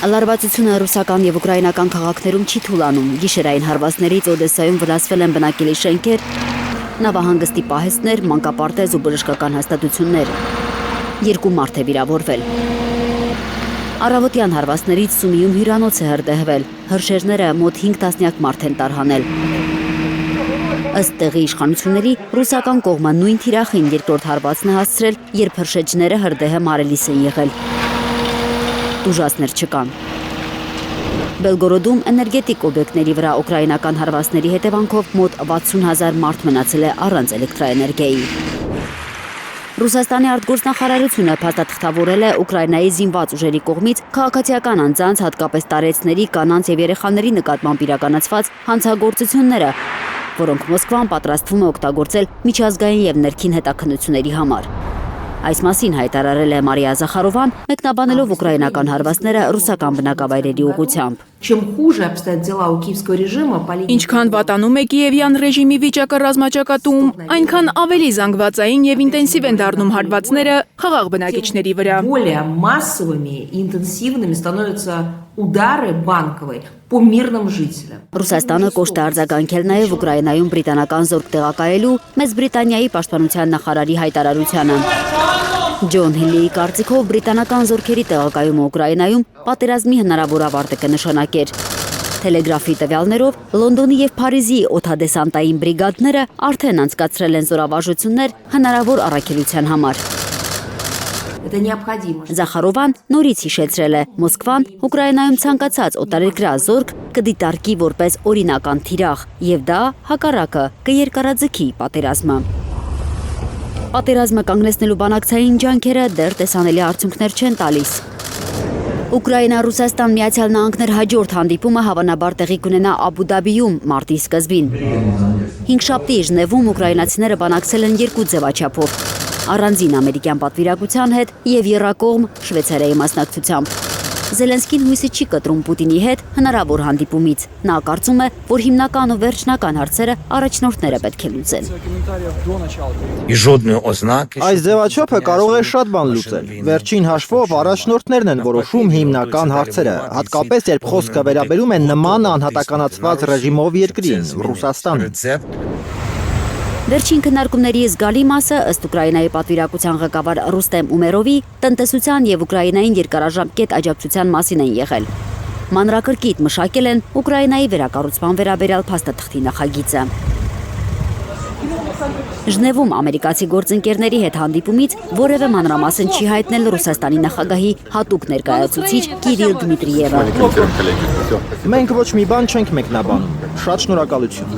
Լարվածությունը ռուսական և ուկրաինական քաղաքներում չի թուլանում, գիշերային հարվածներից Օդեսայում վնասվել են բնակելի շենքեր, նավահանգստի պահեստներ, մանկապարտեզ ու բժշկական հաստատություններ։ 2 մարդ է վիրավորվել։ Առավոտյան հարվածներից Սումիում հյուրանոց է հրդեհվել, հրշեջները մոտ 5 տասնյակ մարդ են տարհանել։ Ըստ տեղի իշխանությունների, ռուսական կողմը նույն թիրախին երկրորդ հարվածն է հասցրել, երբ հրշեջները հրդեհը մարելիս են եղել։ Ուժասներ չկան։ Բելգորոդում էներգետիկ օբյեկտների վրա ուկրաինական հարվածների հետևանքով մոտ 60,000 մարդ մնացել է առանց էլեկտրաէներգիայի։ Ռուսաստանի արտգործնախարարությունը փաստաթղթավորել է Ուկրաինայի զինված ուժերի կողմից քաղաքացիական անձանց, հատկապես տարեցների, կանանց և երեխաների նկատմամբ իրականացված հանցագործությունները, որոնք Մոսկվան պատրաստվում է օգտագործել միջազգային և ներքին հետաքննությունների համար։ Այս մասին հայտարարել է Մարիա Զախարովան, մեկնաբանելով ուկրաինական հարվածները ռուսական բնակավայրերի ուղղությամբ։ Ինչքան վատանում է Կիևյան ռեժիմի վիճակը ռազմաճակատում, այնքան ավելի զանգվածային և ինտենսիվ են դառնում հարվածները խաղաղ բնակիչների վրա։ Ռուսաստանը կոշտ է արձագանքել նաև Ուկրաինայում բրիտանական զորք տեղակայելու Մեծ Բրիտանիայի պաշտպանության նախարարի հայտարարությանը։ Ջոն Հիլիի կարծիքով բրիտանական զորքերի տեղակայումը Ուկրաինայում պատերազմի հնարավոր ավարտը կնշանակեր։ Թելեգրաֆի տվյալներով Լոնդոնի և Փարիզի օդադեսանտային բրիգադները արդեն անցկացրել են զորավարժություններ հնարավոր առաքելության համար։ Զախարովան նորից հիշեցրել է, Մոսկվան Ուկրաինայում ցանկացած օտարերկրյա զորք կդիտարկի որպես օրինական թիրախ, և դա հակառակը կերկարաձգի պատերազմը։ Պատերազմը կանգնեցնելու բանակցային ջանքերը դեռ տեսանելի արդյունքներ չեն տալիս։ Ուկրաինա-Ռուսաստան Միացյալ Նահանգներ հաջորդ հանդիպումը հավանաբար տեղի կունենա Աբու Դաբիում մարտի սկզբին։ Հինգշաբթի Ժնևում ուկրաինացիները բանակցել են 2 ձևաչափով՝ առանձին ամերիկյան պատվիրակության հետ և եռակողմ Շվեյցարիայի մասնակցությամբ։ Զելենսկին հույսի չի կտրում Պուտինի հետ հնարավոր հանդիպումից։ Նա կարծում է, որ հիմնական ու վերջնական հարցերը առաջնորդները պետք է լուծեն։ Այս ձևաչափը կարող է շատ բան լուծել։ Վերջին հաշվով առաջնորդներն են որոշում հիմնական հարցերը, հատկապես երբ խոսքը վերաբերում է նման անհատականացված ռեժիմով երկրին՝ Ռուսաստանին։ Վերջին քննարկումների զգալի մասը, ըստ Ուկրաինայի պատվիրակության ղեկավար Ռուստեմ Ումերովի, տնտեսության և Ուկրաինային երկարաժամկետ աջակցության մասին են եղել։ Մանրակրկիտ մշակել են Ուկրաինայի վերակառուցման վերաբերյալ փաստաթղթի նախագիծը։ Ժնևում ամերիկացի գործընկերների հետ հանդիպումից որևէ մանրամասն չի հայտնել Ռուսաստանի նախագահի հատուկ ներկայացուցիչ Կիրիլ Դմիտրիևը։ Մենք ոչ մի բան չենք մեկնաբանում։ Շատ շնորհակալություն։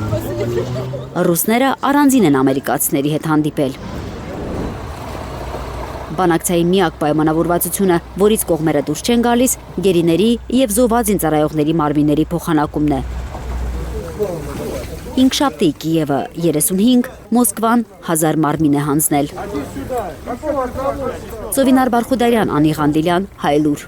Ռուսները առանձին են ամերիկացիների հետ հանդիպել։ Բանակցային միակ պայմանավորվածությունը, որից կողմերը դուրս չեն գալիս, գերիների և զոհված զինծառայողների մարմինների փոխանակումն է։ Հինգշաբթի Կիևը 35, Մոսկվան 1000 մարմին է հանձնել։ Ծովինար Բարխուդարյան, Անի Ղանդիլյան, Հայլուր։